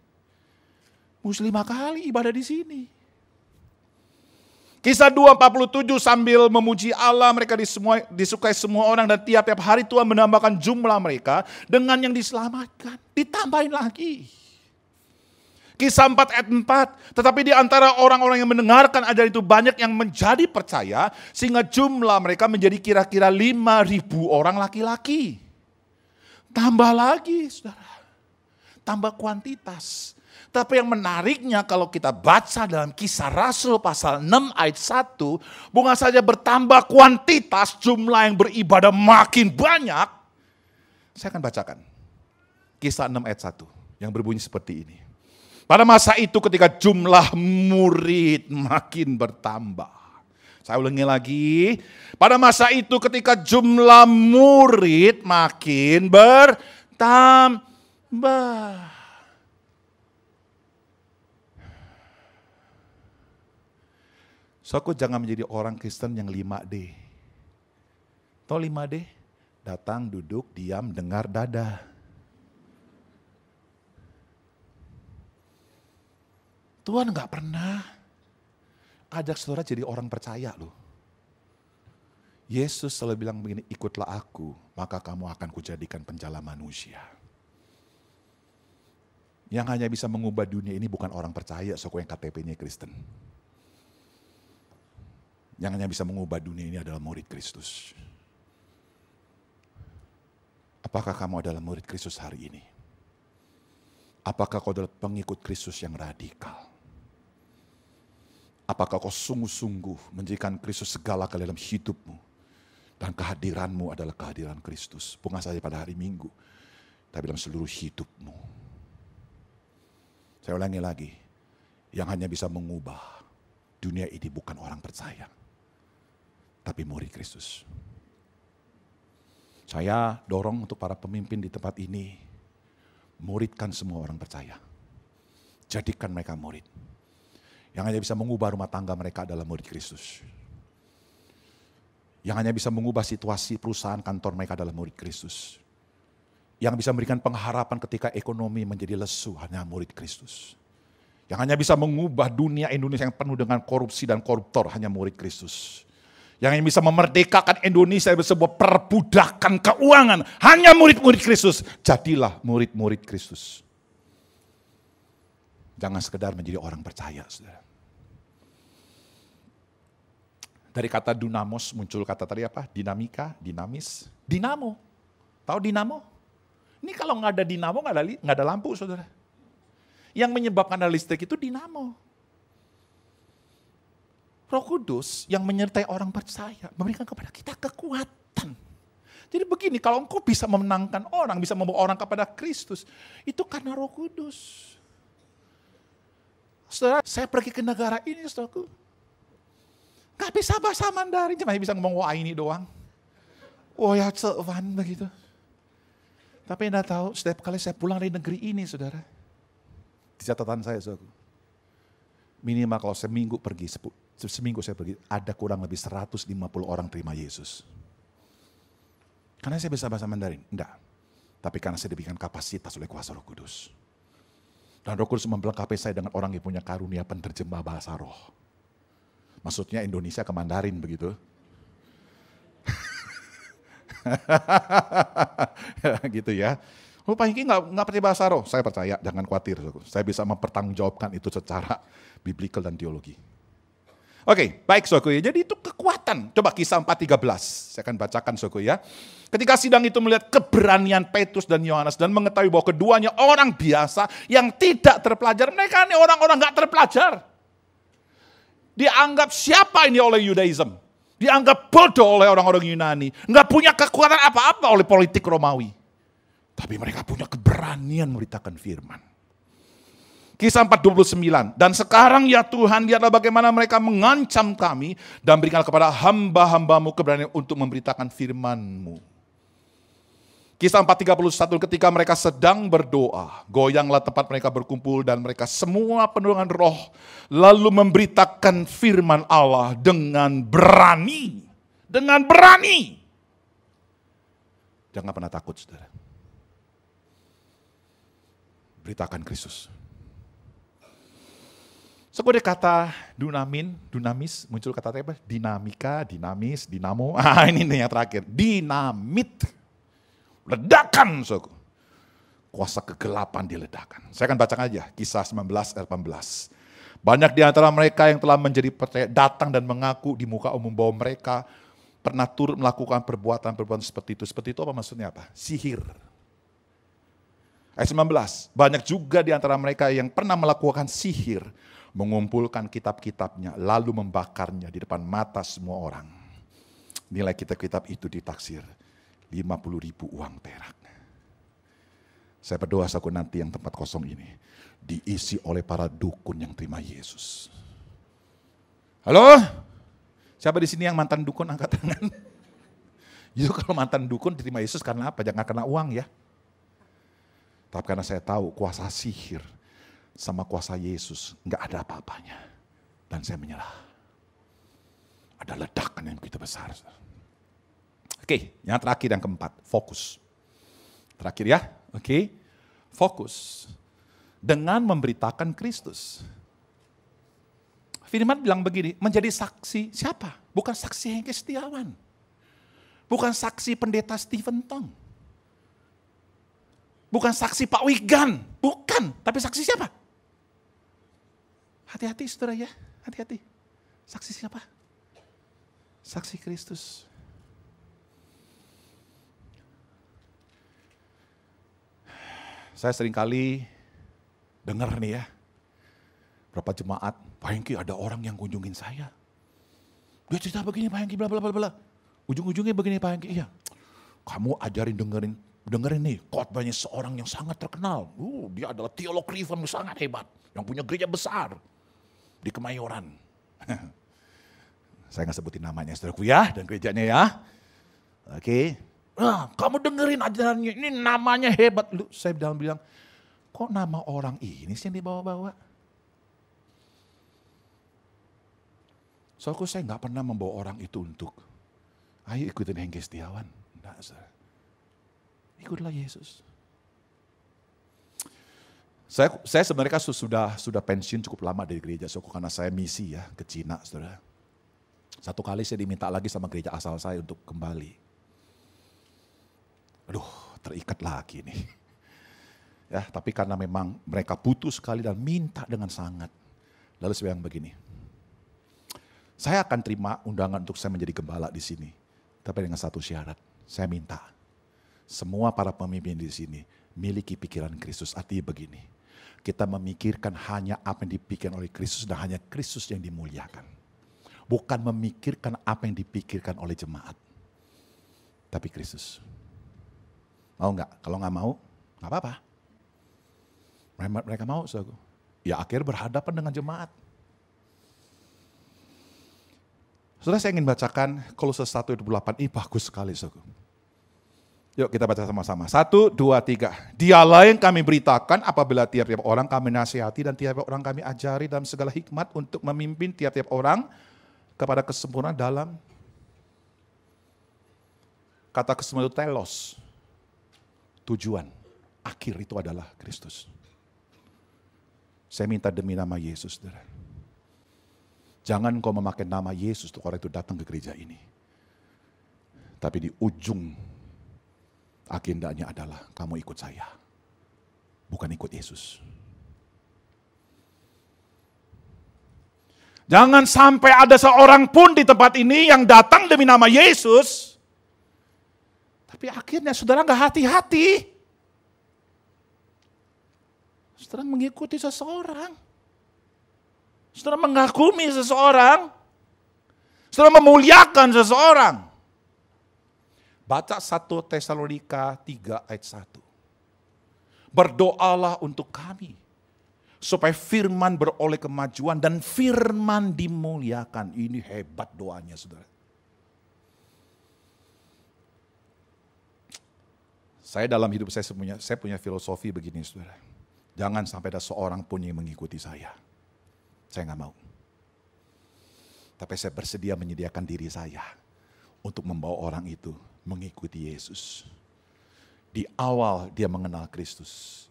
Mesti 5 kali ibadah di sini. Kisah 2:47 sambil memuji Allah, mereka disukai semua orang dan tiap-tiap hari Tuhan menambahkan jumlah mereka dengan yang diselamatkan. Ditambahin lagi. Kisah 4 ayat 4, tetapi di antara orang-orang yang mendengarkan ajaran itu banyak yang menjadi percaya sehingga jumlah mereka menjadi kira-kira 5.000 orang laki-laki. Tambah lagi saudara, tambah kuantitas. Tapi yang menariknya kalau kita baca dalam Kisah Rasul pasal 6 ayat 1, bukan saja bertambah kuantitas, jumlah yang beribadah makin banyak. Saya akan bacakan Kisah 6 ayat 1 yang berbunyi seperti ini. Pada masa itu ketika jumlah murid makin bertambah. Saya ulangi lagi. Pada masa itu ketika jumlah murid makin bertambah. Saudaraku, jangan menjadi orang Kristen yang 5D. Tahu 5D? Datang, duduk, diam, dengar, dadah. Tuhan gak pernah ajak saudara jadi orang percaya loh. Yesus selalu bilang begini, ikutlah aku, maka kamu akan kujadikan penjala manusia. Yang hanya bisa mengubah dunia ini bukan orang percaya, saudara yang KTP-nya Kristen. Yang hanya bisa mengubah dunia ini adalah murid Kristus. Apakah kamu adalah murid Kristus hari ini? Apakah kau adalah pengikut Kristus yang radikal? Apakah kau sungguh-sungguh menjadikan Kristus segala ke dalam hidupmu? Dan kehadiranmu adalah kehadiran Kristus. Bukan saja pada hari Minggu, tapi dalam seluruh hidupmu. Saya ulangi lagi, yang hanya bisa mengubah dunia ini bukan orang percaya, tapi murid Kristus. Saya dorong untuk para pemimpin di tempat ini, muridkan semua orang percaya. Jadikan mereka murid. Yang hanya bisa mengubah rumah tangga mereka adalah murid Kristus. Yang hanya bisa mengubah situasi perusahaan kantor mereka adalah murid Kristus. Yang bisa memberikan pengharapan ketika ekonomi menjadi lesu hanya murid Kristus. Yang hanya bisa mengubah dunia Indonesia yang penuh dengan korupsi dan koruptor hanya murid Kristus. Yang bisa memerdekakan Indonesia dari sebuah perbudakan keuangan hanya murid-murid Kristus. Jadilah murid-murid Kristus. Jangan sekedar menjadi orang percaya, saudara. Dari kata dunamos muncul kata tadi apa? Dinamika, dinamis, dinamo. Tahu dinamo? Ini kalau nggak ada dinamo nggak ada lampu, saudara. Yang menyebabkan ada listrik itu dinamo. Roh Kudus yang menyertai orang percaya memberikan kepada kita kekuatan. Jadi begini, kalau engkau bisa memenangkan orang, bisa membawa orang kepada Kristus, itu karena Roh Kudus. Saudara, saya pergi ke negara ini, saudaraku. Gak bisa bahasa Mandarin, cuma bisa ngomong wah ini doang. Oh ya cewan begitu. Tapi Anda tahu, setiap kali saya pulang dari negeri ini, saudara, di catatan saya, saudaraku, minimal kalau seminggu saya pergi, ada kurang lebih 150 orang terima Yesus. Karena saya bisa bahasa Mandarin? Enggak. Tapi karena saya diberikan kapasitas oleh kuasa Roh Kudus. Dan Roh Kudus memperlengkapi saya dengan orang yang punya karunia penerjemah bahasa roh. Maksudnya Indonesia ke Mandarin begitu. Gitu ya. Pak Hengki nggak percaya bahasa roh, saya percaya, jangan khawatir. Saya bisa mempertanggungjawabkan itu secara biblical dan teologi. Oke, baik saudaraku ya. Jadi itu kekuatan. Coba Kisah 4:13. Saya akan bacakan saudaraku ya. Ketika sidang itu melihat keberanian Petrus dan Yohanes dan mengetahui bahwa keduanya orang biasa yang tidak terpelajar. Mereka ini orang-orang nggak terpelajar. Dianggap siapa ini oleh Yudaism? Dianggap bodoh oleh orang-orang Yunani. Nggak punya kekuatan apa-apa oleh politik Romawi. Tapi mereka punya keberanian memberitakan firman. Kisah 4:29. Dan sekarang ya Tuhan, lihatlah bagaimana mereka mengancam kami dan berikan kepada hamba-hambamu keberanian untuk memberitakan firman-Mu. Kisah 4:31, ketika mereka sedang berdoa, goyanglah tempat mereka berkumpul dan mereka semua penuh dengan roh, lalu memberitakan firman Allah dengan berani dengan berani. Jangan pernah takut, saudara. Beritakan Kristus. Sebagai kata dunamis, muncul kata apa? Dinamika, dinamis, dinamo. Ini yang terakhir. Dinamit. Ledakan, saudara. Kuasa kegelapan diledakkan. Saya akan bacakan aja, Kisah 19 ayat 18. Banyak di antara mereka yang telah menjadi percaya datang dan mengaku di muka umum bahwa mereka pernah turut melakukan perbuatan-perbuatan seperti itu. Seperti itu apa maksudnya apa? Sihir. Ayat 19, banyak juga di antara mereka yang pernah melakukan sihir, mengumpulkan kitab-kitabnya, lalu membakarnya di depan mata semua orang. Nilai kitab-kitab itu ditaksir 50.000 uang perak. Saya berdoa saku nanti yang tempat kosong ini diisi oleh para dukun yang terima Yesus. Halo? Siapa di sini yang mantan dukun, angkat tangan? Jadi kalau mantan dukun diterima Yesus karena apa? Jangan karena uang ya. Tapi karena saya tahu kuasa sihir sama kuasa Yesus nggak ada apa-apanya. Dan saya menyerah. Ada ledakan yang begitu besar. Oke, yang terakhir yang keempat, fokus. Terakhir ya, oke. Fokus. Dengan memberitakan Kristus. Firman bilang begini, menjadi saksi siapa? Bukan saksi Hengki Setiawan. Bukan saksi pendeta Stephen Tong. Bukan saksi Pak Wigan. Bukan, tapi saksi siapa? Hati-hati saudara ya, hati-hati. Saksi siapa? Saksi Kristus. Saya seringkali dengar nih ya, berapa jemaat, Pak Hengki ada orang yang kunjungin saya. Dia cerita begini Pak Hengki, bla bla bla bla. Ujung-ujungnya begini Pak Hengki, iya. Kamu ajarin dengerin nih khotbahnya seorang yang sangat terkenal. Dia adalah teolog Reform yang sangat hebat, yang punya gereja besar di Kemayoran. Saya nggak sebutin namanya saudaraku ya, dan gerejanya ya. Oke. Nah, kamu dengerin ajarannya, ini namanya hebat. Saya bilang, kok nama orang ini sih yang dibawa-bawa? Soalnya saya nggak pernah membawa orang itu untuk, ayo ikutin Hengki Setiawan. Enggak, saudara. Ikutlah Yesus. Saya sebenarnya sudah pensiun cukup lama dari gereja, karena saya misi ya ke Cina, saudara. Satu kali saya diminta lagi sama gereja asal saya untuk kembali. Aduh, terikat lagi nih. Ya, tapi karena memang mereka butuh sekali dan minta dengan sangat. Lalu saya bilang begini, saya akan terima undangan untuk saya menjadi gembala di sini. Tapi dengan satu syarat, saya minta semua para pemimpin di sini miliki pikiran Kristus. Artinya begini, kita memikirkan hanya apa yang dipikirkan oleh Kristus dan hanya Kristus yang dimuliakan. Bukan memikirkan apa yang dipikirkan oleh jemaat, tapi Kristus. Mau nggak? Kalau nggak mau, nggak apa-apa. Mereka mau, saudara. Ya akhirnya berhadapan dengan jemaat. Saudara, saya ingin bacakan Kolose 1:28. Ini bagus sekali, saudara. Yuk kita baca sama-sama. 1, 2, 3. Dialah yang kami beritakan apabila tiap-tiap orang kami nasihati dan tiap-tiap orang kami ajari dalam segala hikmat untuk memimpin tiap-tiap orang kepada kesempurnaan dalam kata kesempurnaan itu telos. Tujuan akhir itu adalah Kristus. Saya minta demi nama Yesus, saudara. Jangan kau memakai nama Yesus untuk orang itu datang ke gereja ini. Tapi di ujung agendanya adalah kamu ikut saya. Bukan ikut Yesus. Jangan sampai ada seorang pun di tempat ini yang datang demi nama Yesus. Tapi akhirnya saudara gak hati-hati. Saudara mengikuti seseorang. Saudara mengagumi seseorang. Saudara memuliakan seseorang. Baca 1 Tesalonika 3 ayat 1. Berdoalah untuk kami. Supaya firman beroleh kemajuan dan firman dimuliakan. Ini hebat doanya saudara. Saya dalam hidup saya punya filosofi begini saudara. Jangan sampai ada seorang pun yang mengikuti saya. Saya nggak mau. Tapi saya bersedia menyediakan diri saya untuk membawa orang itu mengikuti Yesus. Di awal dia mengenal Kristus.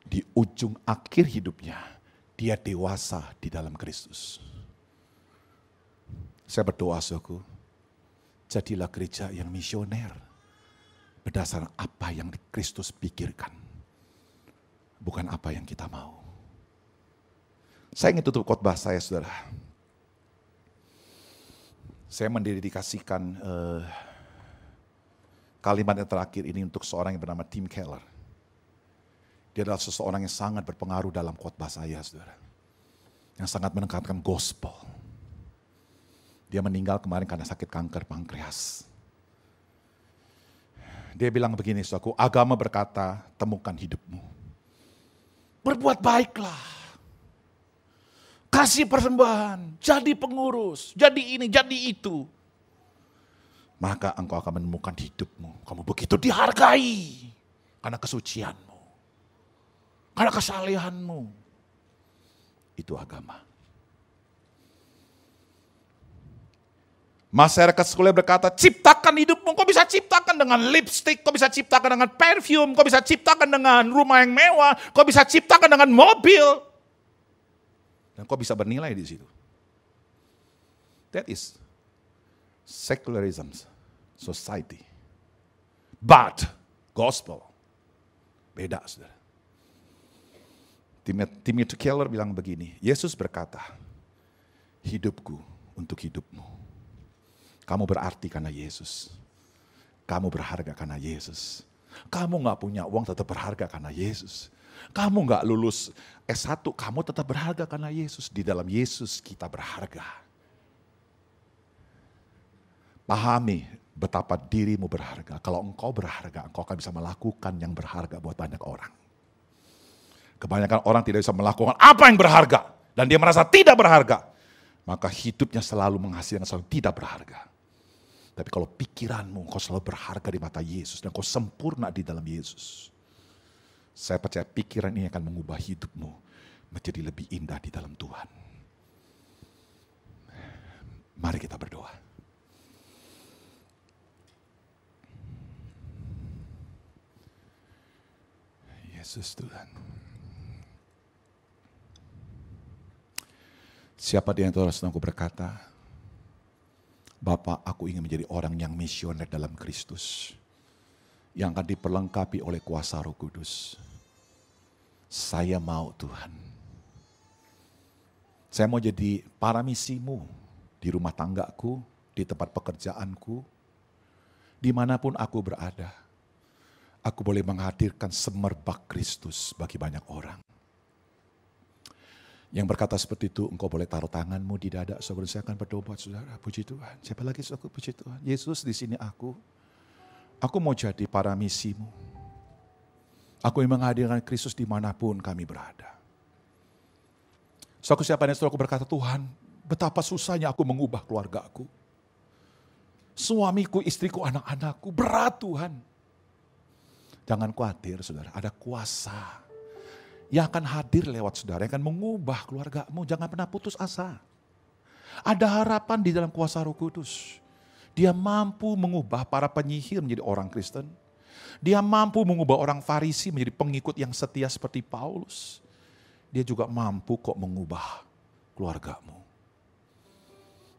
Di ujung akhir hidupnya, dia dewasa di dalam Kristus. Saya berdoa, saudaraku, jadilah gereja yang misioner berdasarkan apa yang Kristus pikirkan, bukan apa yang kita mau. Saya ingin tutup khotbah saya, saudara. Saya mendedikasikan kalimat yang terakhir ini untuk seorang yang bernama Tim Keller. Dia adalah seseorang yang sangat berpengaruh dalam khotbah saya, saudara. Yang sangat menekankan gospel. Dia meninggal kemarin karena sakit kanker pankreas. Dia bilang begini, saudaraku, agama berkata, temukan hidupmu. Berbuat baiklah. Kasih persembahan, jadi pengurus, jadi ini, jadi itu. Maka engkau akan menemukan hidupmu. Kamu begitu dihargai karena kesucianmu. Karena kesalehanmu. Itu agama. Masyarakat sekolah berkata, ciptakan hidupmu. Kau bisa ciptakan dengan lipstick, kau bisa ciptakan dengan perfume, kau bisa ciptakan dengan rumah yang mewah, kau bisa ciptakan dengan mobil. Dan kau bisa bernilai di situ. That is secularism society. But gospel beda, saudara. Timothy Keller bilang begini, Yesus berkata, hidupku untuk hidupmu. Kamu berarti karena Yesus. Kamu berharga karena Yesus. Kamu gak punya uang tetap berharga karena Yesus. Kamu gak lulus S1, kamu tetap berharga karena Yesus. Di dalam Yesus kita berharga. Pahami betapa dirimu berharga. Kalau engkau berharga, engkau akan bisa melakukan yang berharga buat banyak orang. Kebanyakan orang tidak bisa melakukan apa yang berharga. Dan dia merasa tidak berharga. Maka hidupnya selalu menghasilkan selalu tidak berharga. Tapi kalau pikiranmu, kau selalu berharga di mata Yesus. Dan kau sempurna di dalam Yesus. Saya percaya pikiran ini akan mengubah hidupmu menjadi lebih indah di dalam Tuhan. Mari kita berdoa. Yesus Tuhan. Siapa di antara saudaraku berkata, Bapak, aku ingin menjadi orang yang misioner dalam Kristus, yang akan diperlengkapi oleh kuasa Roh Kudus. Saya mau, Tuhan. Saya mau jadi paramisimu di rumah tanggaku, di tempat pekerjaanku, dimanapun aku berada. Aku boleh menghadirkan semerbak Kristus bagi banyak orang. Yang berkata seperti itu, engkau boleh taruh tanganmu di dada. Saudara, saya akan berdoa buat saudara. Puji Tuhan. Siapa lagi saudara? Puji Tuhan. Yesus, di sini aku. Aku mau jadi paramisimu. Aku ingin menghadirkan Kristus dimanapun kami berada. Suatu siapa yang saudara berkata, Tuhan, betapa susahnya aku mengubah keluargaku. Suamiku, istriku, anak-anakku, berat Tuhan. Jangan khawatir saudara, ada kuasa yang akan hadir lewat saudara, yang akan mengubah keluargamu. Jangan pernah putus asa. Ada harapan di dalam kuasa Roh Kudus. Dia mampu mengubah para penyihir menjadi orang Kristen. Dia mampu mengubah orang Farisi menjadi pengikut yang setia seperti Paulus. Dia juga mampu kok mengubah keluargamu.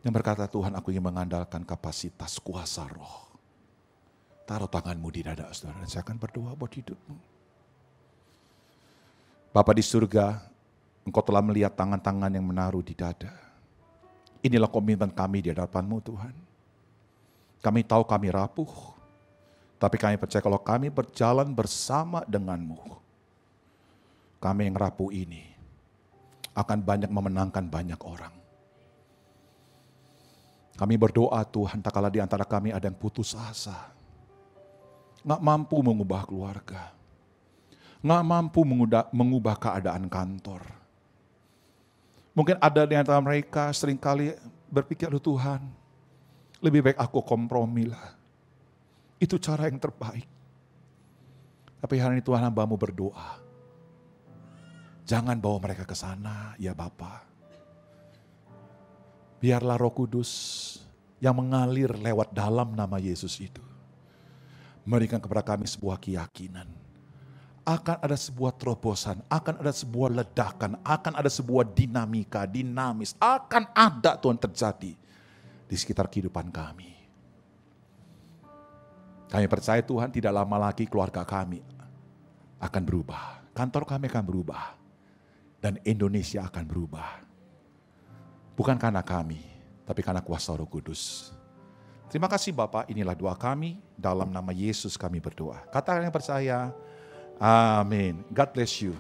Yang berkata, Tuhan, aku ingin mengandalkan kapasitas kuasa Roh. Taruh tanganmu di dada saudara, dan saya akan berdoa buat hidupmu. Bapa di surga, Engkau telah melihat tangan-tangan yang menaruh di dada. Inilah komitmen kami di hadapan-Mu Tuhan. Kami tahu kami rapuh, tapi kami percaya kalau kami berjalan bersama dengan-Mu, kami yang rapuh ini akan banyak memenangkan banyak orang. Kami berdoa Tuhan, tak kala di antara kami ada yang putus asa, nggak mampu mengubah keluarga, nggak mampu mengubah keadaan kantor. Mungkin ada di antara mereka seringkali berpikir, Tuhan, lebih baik aku kompromilah. Itu cara yang terbaik. Tapi hari ini Tuhan, hamba-Mu berdoa, jangan bawa mereka ke sana, ya Bapa. Biarlah Roh Kudus yang mengalir lewat dalam nama Yesus itu. Berikan kepada kami sebuah keyakinan. Akan ada sebuah terobosan, akan ada sebuah ledakan, akan ada sebuah dinamika, dinamis. Akan ada Tuhan terjadi di sekitar kehidupan kami. Kami percaya Tuhan tidak lama lagi keluarga kami akan berubah. Kantor kami akan berubah. Dan Indonesia akan berubah. Bukan karena kami, tapi karena kuasa Roh Kudus. Terima kasih Bapak, inilah doa kami. Dalam nama Yesus kami berdoa. Katakan yang percaya, amin. God bless you.